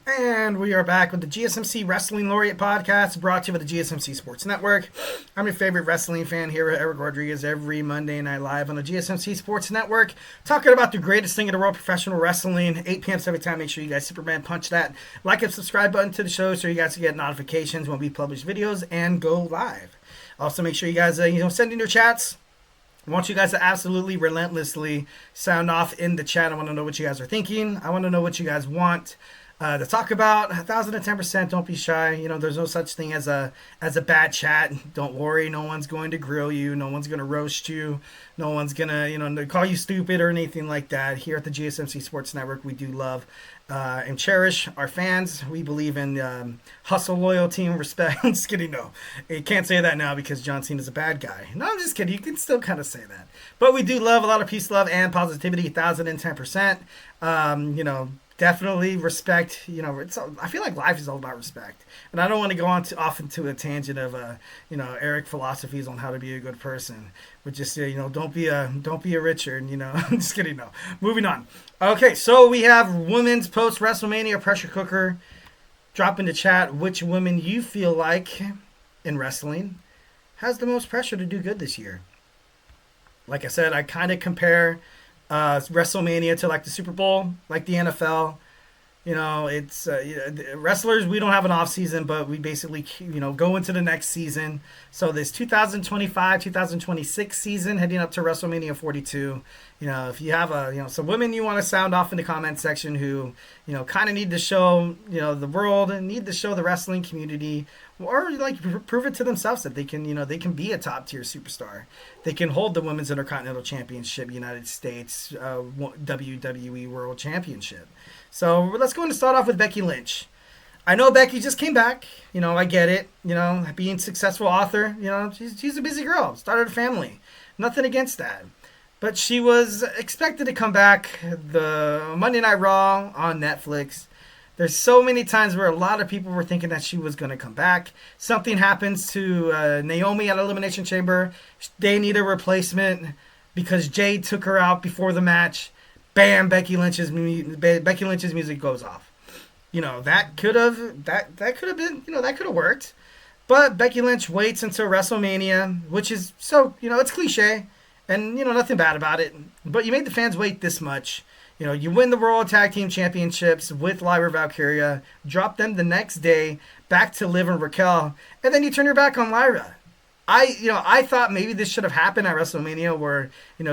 And we are back with the GSMC Wrestling Laureate Podcast, brought to you by the GSMC Sports Network. I'm your favorite wrestling fan here at Eric Rodriguez every Monday night live on the GSMC Sports Network, talking about the greatest thing in the world, professional wrestling, 8 p.m. every time. Make sure you guys Superman punch that like and subscribe button to the show so you guys can get notifications when we publish videos and go live. Also, make sure you guys send in your chats. I want you guys to absolutely relentlessly sound off in the chat. I want to know what you guys are thinking. I want to know what you guys want to talk about. 1,010%. Don't be shy. There's no such thing as a bad chat. Don't worry. No one's going to grill you. No one's going to roast you. No one's going to call you stupid or anything like that. Here at the GSMC Sports Network, we do love and cherish our fans. We believe in hustle, loyalty, and respect. I'm just kidding. No, you can't say that now because John Cena's a bad guy. No, I'm just kidding. You can still kind of say that. But we do love a lot of peace, love, and positivity. 1,010%. Definitely respect. I feel like life is all about respect, and I don't want to go off into a tangent of Eric philosophies on how to be a good person. But just don't be a Richard. I'm just kidding. No, moving on. Okay, so we have women's post-WrestleMania pressure cooker. Drop in the chat which women you feel like in wrestling has the most pressure to do good this year. Like I said, I kind of compare WrestleMania to like the Super Bowl, like the NFL. It's wrestlers, we don't have an off season, but we basically go into the next season. So this 2025-2026 season heading up to WrestleMania 42. If you have some women you want to sound off in the comment section who kind of need to show the world and need to show the wrestling community, or like prove it to themselves that they can be a top tier superstar. They can hold the Women's Intercontinental Championship, United States, WWE World Championship. So let's go and start off with Becky Lynch. I know Becky just came back. I get it. Being a successful author, she's a busy girl. Started a family. Nothing against that. But she was expected to come back the Monday Night Raw on Netflix. There's so many times where a lot of people were thinking that she was going to come back. Something happens to Naomi at Elimination Chamber. They need a replacement because Jade took her out before the match. Bam! Becky Lynch's music goes off. That could have been that could have worked. But Becky Lynch waits until WrestleMania, which is so it's cliche, and nothing bad about it. But you made the fans wait this much. You win the World Tag Team Championships with Lyra Valkyria, drop them the next day back to Liv and Raquel, and then you turn your back on Lyra. I thought maybe this should have happened at WrestleMania where,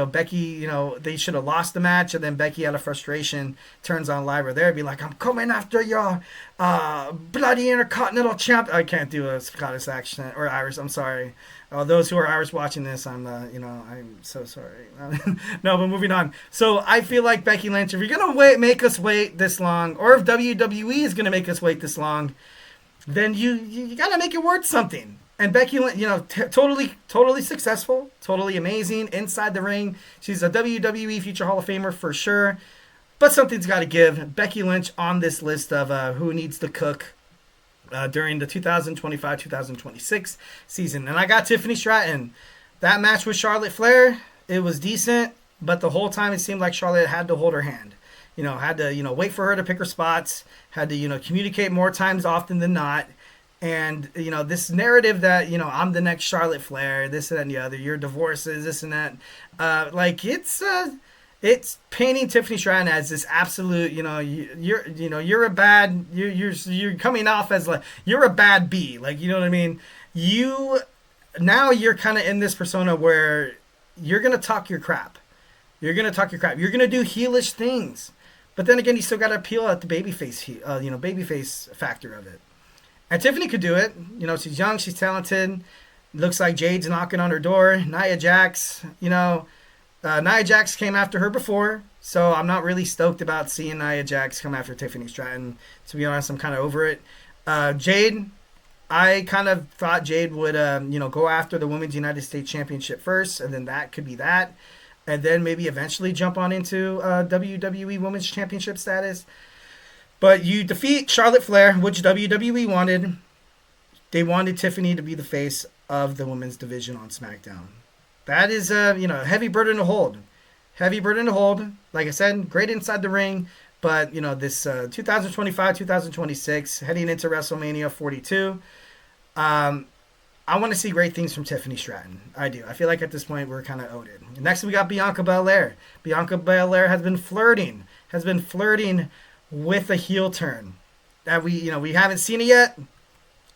Becky, they should have lost the match, and then Becky, out of frustration, turns on Lyra there and be like, I'm coming after your bloody Intercontinental Champ. I can't do a Scottish accent, or Irish, I'm sorry. Those who are Irish watching this, I'm so sorry. No, but moving on. So I feel like Becky Lynch, if you're going to make us wait this long, or if WWE is going to make us wait this long, then you got to make it worth something. And Becky Lynch, totally successful, totally amazing inside the ring. She's a WWE Future Hall of Famer for sure. But something's got to give. Becky Lynch on this list of who needs to cook during the 2025-2026 season. And I got Tiffany Stratton. That match with Charlotte Flair, it was decent, but the whole time it seemed like Charlotte had to hold her hand. Had to, wait for her to pick her spots, had to, communicate more times often than not. And, this narrative that, I'm the next Charlotte Flair, this and that and the other, your divorces, this and that. It's painting Tiffany Stratton as this absolute, you're a bad, you're coming off as like, you're a bad bee. Like, you know what I mean? Now you're kind of in this persona where you're going to talk your crap. You're going to do heelish things. But then again, you still got to appeal at the babyface factor of it. And Tiffany could do it. She's young, she's talented. Looks like Jade's knocking on her door. Nia Jax, Nia Jax came after her before, so I'm not really stoked about seeing Nia Jax come after Tiffany Stratton. To be honest, I'm kind of over it. Jade, I kind of thought Jade would, go after the Women's United States Championship first, and then that could be that. And then maybe eventually jump on into WWE Women's Championship status. But you defeat Charlotte Flair, which WWE wanted. They wanted Tiffany to be the face of the women's division on SmackDown. That is a heavy burden to hold. Like I said, great inside the ring. But, this 2025, 2026, heading into WrestleMania 42, I want to see great things from Tiffany Stratton. I do. I feel like at this point we're kind of owed it. Next we got Bianca Belair. Bianca Belair has been flirting with a heel turn that we haven't seen it yet.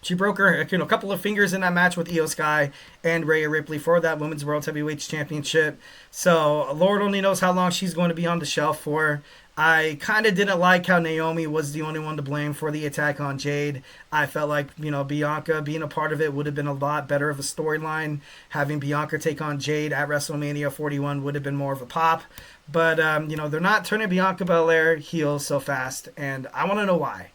She broke her, a couple of fingers in that match with Io Sky and Rhea Ripley for that Women's World Heavyweight Championship. So Lord only knows how long she's going to be on the shelf for. I kind of didn't like how Naomi was the only one to blame for the attack on Jade. I felt like, Bianca being a part of it would have been a lot better of a storyline. Having Bianca take on Jade at WrestleMania 41 would have been more of a pop. But, they're not turning Bianca Belair heel so fast, and I want to know why.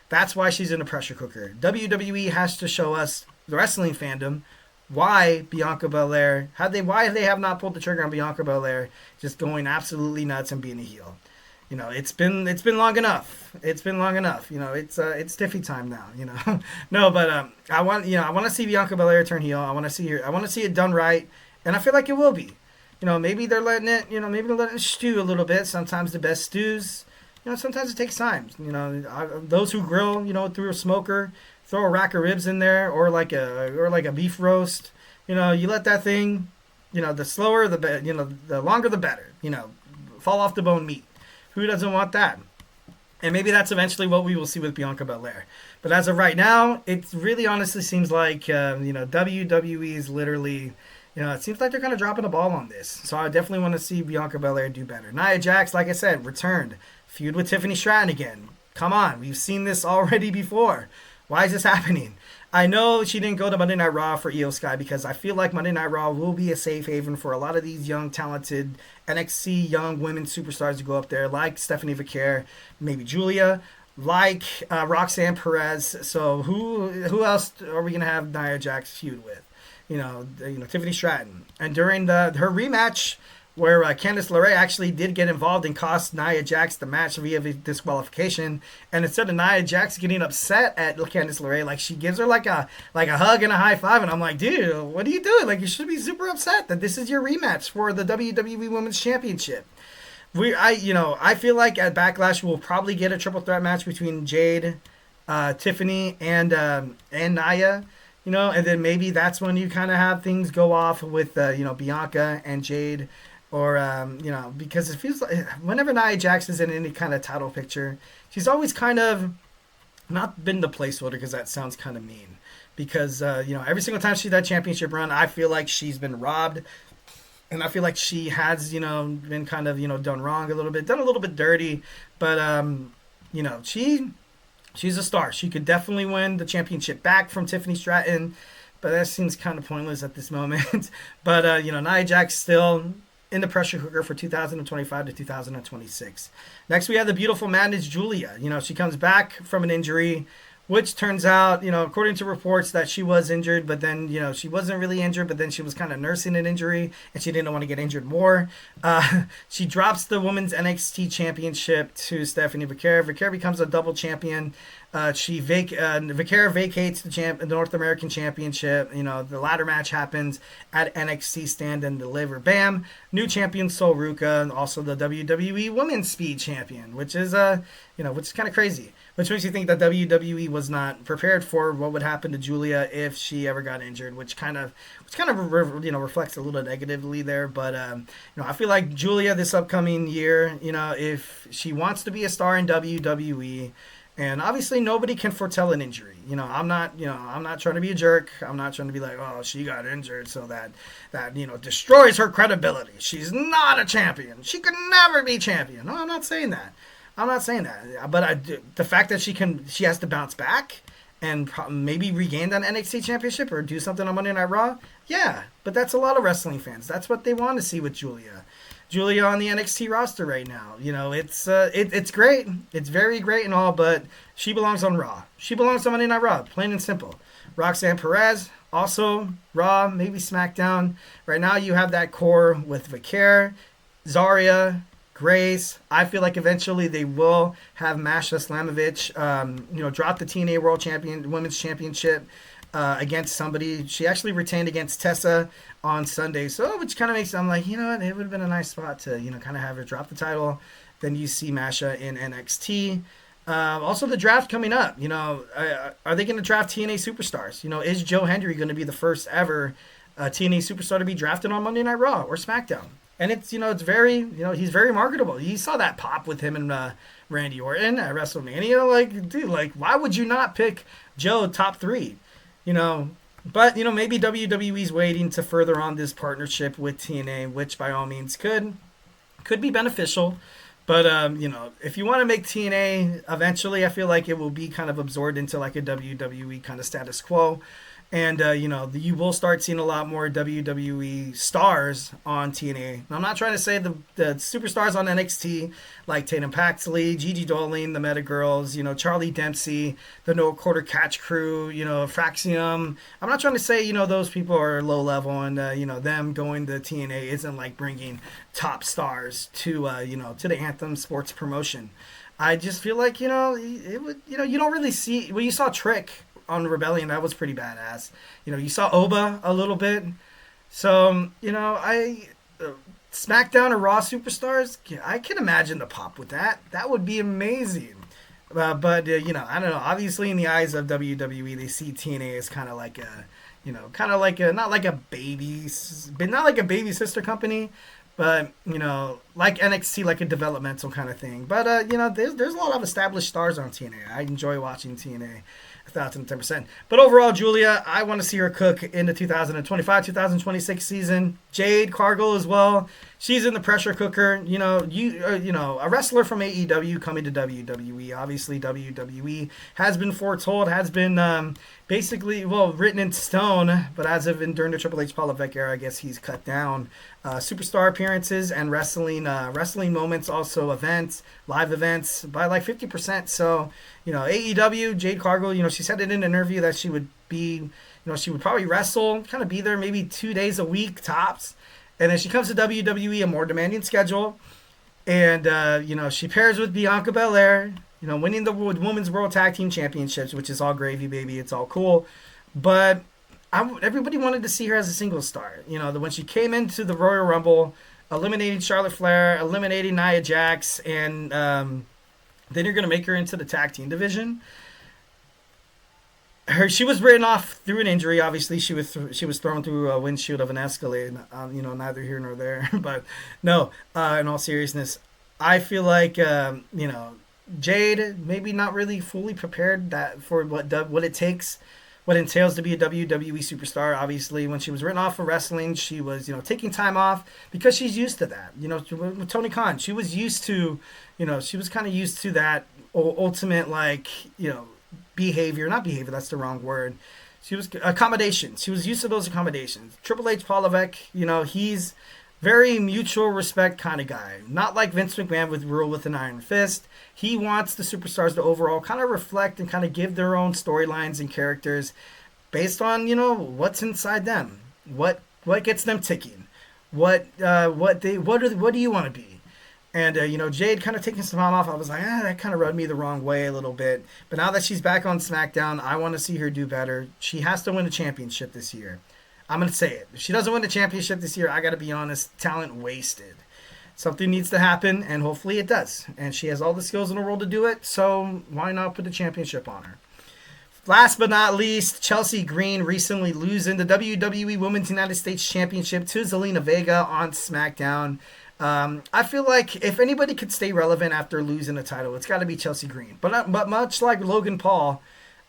That's why she's in a pressure cooker. WWE has to show us, the wrestling fandom, why Bianca Belair, why they have not pulled the trigger on Bianca Belair just going absolutely nuts and being a heel. It's been long enough. It's been long enough. It's Tiffy time now. No, but I want to see Bianca Belair turn heel. I want to see her. I want to see it done right, and I feel like it will be. Maybe they're letting it stew a little bit. Sometimes the best stews, sometimes it takes time. Those who grill, through a smoker, throw a rack of ribs in there, or like a beef roast. You let that thing, the slower the better. The longer the better. Fall off the bone meat. Who doesn't want that? And maybe that's eventually what we will see with Bianca Belair. But as of right now, it really honestly seems like, WWE is literally, it seems like they're kind of dropping the ball on this. So I definitely want to see Bianca Belair do better. Nia Jax, like I said, returned. Feud with Tiffany Stratton again. Come on, we've seen this already before. Why is this happening? I know she didn't go to Monday Night Raw for Io Sky because I feel like Monday Night Raw will be a safe haven for a lot of these young, talented NXT young women superstars to go up there, like Stephanie Vaquer, maybe Giulia, like Roxanne Perez. So who else are we gonna have Nia Jax feud with? Tiffany Stratton. And during her rematch, where Candice LeRae actually did get involved and cost Nia Jax the match via disqualification. And instead of Nia Jax getting upset at Candice LeRae, like she gives her like a hug and a high five, and I'm like, dude, what are you doing? Like, you should be super upset that this is your rematch for the WWE Women's Championship. I feel like at Backlash we'll probably get a triple threat match between Jade, Tiffany, and Nia. And then maybe that's when you kind of have things go off with Bianca and Jade. Or, because it feels like whenever Nia Jax is in any kind of title picture, she's always kind of not been the placeholder, because that sounds kind of mean. Because, every single time she's that championship run, I feel like she's been robbed. And I feel like she has, been kind of, done wrong a little bit, done a little bit dirty. But, she's a star. She could definitely win the championship back from Tiffany Stratton. But that seems kind of pointless at this moment. But, Nia Jax still in the pressure cooker for 2025 to 2026. Next, we have the beautiful Madness Giulia. She comes back from an injury, which turns out, according to reports, that she was injured, but then, she wasn't really injured, but then she was kind of nursing an injury, and she didn't want to get injured more. She drops the Women's NXT Championship to Stephanie Vaquer. Vaquer becomes a double champion. Vaquer vacates the North American Championship. The ladder match happens at NXT Stand and Deliver. Bam! New champion Sol Ruca, and also the WWE Women's Speed Champion, which is which is kind of crazy. Which makes you think that WWE was not prepared for what would happen to Giulia if she ever got injured, which kind of reflects a little negatively there. But I feel like Giulia this upcoming year, if she wants to be a star in WWE. And obviously, nobody can foretell an injury. I'm not trying to be a jerk. I'm not trying to be like, oh, she got injured, so that destroys her credibility. She's not a champion. She could never be champion. No, I'm not saying that. But the fact that she has to bounce back and maybe regain that NXT championship or do something on Monday Night Raw, yeah. But that's a lot of wrestling fans. That's what they want to see with Giulia. Giulia on the NXT roster right now. It's great. It's very great and all, but she belongs on Raw. She belongs on Monday Night Raw, plain and simple. Roxanne Perez, also Raw, maybe SmackDown. Right now you have that core with Vaquer, Zarya, Grace. I feel like eventually they will have Masha Slamovich, drop the TNA World Women's Championship against somebody. She actually retained against Tessa on Sunday, so which kind of makes I'm like, it would have been a nice spot to kind of have her drop the title Then you see Masha in NXT. Also, the draft coming up. Are they going to draft TNA superstars? Is Joe Hendry going to be the first ever TNA superstar to be drafted on Monday Night Raw or SmackDown? And it's very, he's very marketable. You saw that pop with him and Randy Orton at WrestleMania. Like, dude, like, why would you not pick Joe top 3? But, maybe WWE's waiting to further on this partnership with TNA, which by all means could be beneficial. But, if you want to make TNA, eventually I feel like it will be kind of absorbed into like a WWE kind of status quo. And, you will start seeing a lot more WWE stars on TNA. Now, I'm not trying to say the superstars on NXT, like Tatum Paxley, Gigi Dolan, the Meta Girls, Charlie Dempsey, the No Quarter Catch Crew, Fraxium. I'm not trying to say, those people are low level and, them going to TNA isn't like bringing top stars to, to the Anthem sports promotion. I just feel like, it would, you don't really see, well, you saw Trick on Rebellion, that was pretty badass. You saw Oba a little bit. So, SmackDown or Raw superstars, I can imagine the pop with that. That would be amazing. But I don't know. Obviously, in the eyes of WWE, they see TNA as kind of like a, not like a baby sister company, but, like NXT, like a developmental kind of thing. But, there's a lot of established stars on TNA. I enjoy watching TNA. 1,010%. But overall, Giulia, I want to see her cook in the 2025-2026 season. Jade Cargill as well. She's in the pressure cooker. A wrestler from AEW coming to WWE. Obviously, WWE has been foretold, has been basically, written in stone. But as of during the Triple H Paul Levesque era, I guess he's cut down superstar appearances and wrestling moments, also live events by like 50%. So, AEW, Jade Cargill, she said in an interview that she would be, she would probably wrestle, kind of be there maybe 2 days a week tops. And then she comes to WWE, a more demanding schedule. And, she pairs with Bianca Belair, winning the Women's World Tag Team Championships, which is all gravy, baby. It's all cool. But everybody wanted to see her as a single star. When she came into the Royal Rumble, eliminating Charlotte Flair, eliminating Nia Jax, and then you're going to make her into the tag team division. She was written off through an injury. Obviously, she was thrown through a windshield of an Escalade. Neither here nor there. But no, in all seriousness, I feel like Jade maybe not really fully prepared for what it takes, what it entails to be a WWE superstar. Obviously, when she was written off for wrestling, she was taking time off because she's used to that. With Tony Khan, she was used to, she was kind of used to that ultimate behavior, not behavior, that's the wrong word. She was accommodations. She was used to those accommodations. Triple H, Paul Levesque, he's very mutual respect kind of guy. Not like Vince McMahon with rule with an iron fist. He wants the superstars to overall kind of reflect and kind of give their own storylines and characters based on, what's inside them. What gets them ticking. What do you want to be? And, Jade kind of taking some time off, I was like, that kind of rubbed me the wrong way a little bit. But now that she's back on SmackDown, I want to see her do better. She has to win a championship this year. I'm going to say it. If she doesn't win the championship this year, I got to be honest, talent wasted. Something needs to happen, and hopefully it does. And she has all the skills in the world to do it, so why not put the championship on her? Last but not least, Chelsea Green recently losing the WWE Women's United States Championship to Zelina Vega on SmackDown. I feel like if anybody could stay relevant after losing a title, it's got to be Chelsea Green. But much like Logan Paul,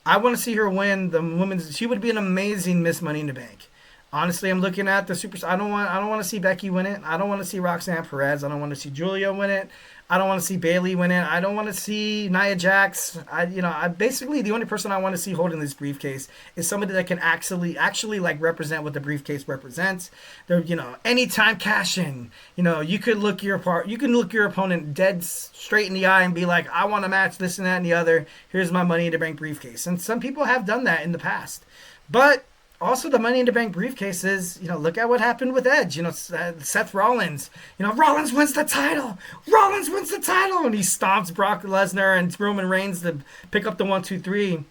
I want to see her win the women's. She would be an amazing Miss Money in the Bank. Honestly, I'm looking at the super. I don't want to see Becky win it. I don't want to see Roxanne Perez. I don't want to see Giulia win it. I don't want to see Bayley win it. I don't want to see Nia Jax. I basically the only person I want to see holding this briefcase is somebody that can actually like represent what the briefcase represents. There, anytime cashing. You could look your opponent dead straight in the eye and be like, I want to match this and that and the other. Here's my Money in the Bank briefcase. And some people have done that in the past, but also, the Money in the Bank briefcase is, look at what happened with Edge. Seth Rollins. Rollins wins the title. And he stomps Brock Lesnar and Roman Reigns to pick up the 1, 2, 3.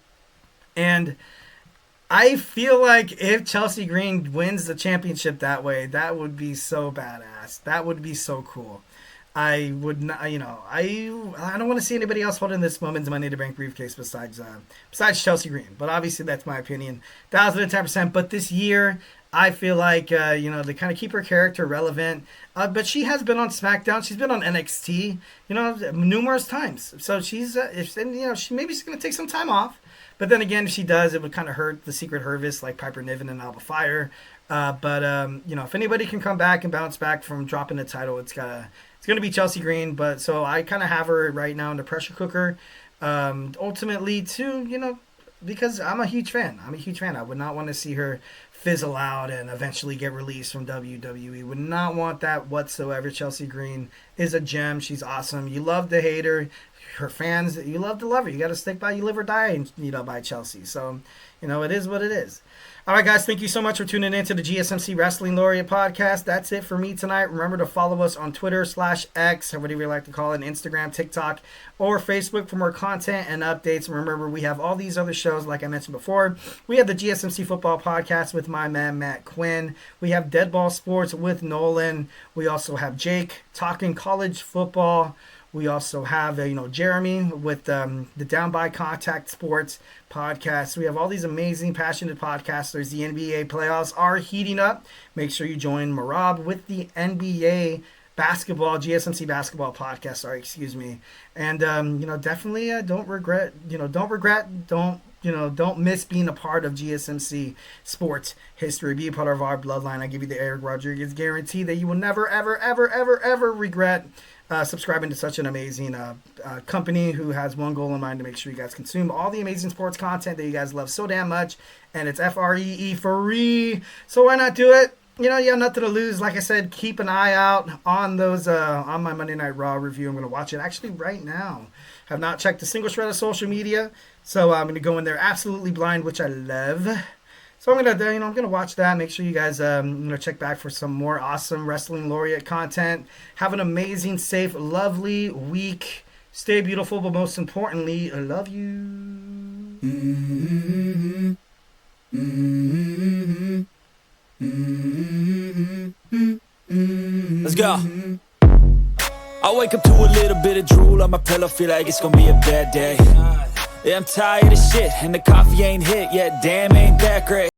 And I feel like if Chelsea Green wins the championship that way, that would be so badass. That would be so cool. I would not, I don't want to see anybody else holding this women's Money in the Bank briefcase besides Chelsea Green. But obviously, that's my opinion, 1,010%. But this year, I feel like they kind of keep her character relevant. But she has been on SmackDown. She's been on NXT, numerous times. So she's she's going to take some time off. But then again, if she does, it would kind of hurt the Secret Harvest like Piper Niven and Alba Fire. But if anybody can come back and bounce back from dropping the title, it's going to be Chelsea Green. But so I kind of have her right now in the pressure cooker. Ultimately, too, because I'm a huge fan. I would not want to see her fizzle out and eventually get released from WWE. Would not want that whatsoever. Chelsea Green is a gem. She's awesome. You love to hate her. Her fans, you love to love her. You got to stick by you live or die, by Chelsea. So, it is what it is. All right, guys, thank you so much for tuning in to the GSMC Wrestling Laureate Podcast. That's it for me tonight. Remember to follow us on Twitter /X, or whatever you like to call it, Instagram, TikTok, or Facebook for more content and updates. Remember, we have all these other shows, like I mentioned before. We have the GSMC Football Podcast with my man, Matt Quinn. We have Dead Ball Sports with Nolan. We also have Jake talking college football. We also have, Jeremy with the Down by Contact Sports podcast. We have all these amazing, passionate podcasters. The NBA playoffs are heating up. Make sure you join Marab with the NBA GSMC basketball podcast. Sorry, excuse me. And, definitely don't miss being a part of GSMC sports history. Be a part of our bloodline. I give you the Eric Rodriguez guarantee that you will never, ever, ever, ever, ever regret subscribing to such an amazing company who has one goal in mind: to make sure you guys consume all the amazing sports content that you guys love so damn much. And it's free. So why not do it? You have nothing to lose. Like I said, keep an eye out on those on my Monday Night Raw review. I'm going to watch it actually right now. Have not checked a single shred of social media, so I'm going to go in there absolutely blind, which I love. So I'm gonna watch that. Make sure you guys check back for some more awesome Wrestling Laureate content. Have an amazing, safe, lovely week. Stay beautiful, but most importantly, I love you. Mm-hmm. Mm-hmm. Mm-hmm. Let's go. I wake up to a little bit of drool on my pillow, feel like it's gonna be a bad day. Yeah, I'm tired of shit, and the coffee ain't hit yet. Damn, ain't that great.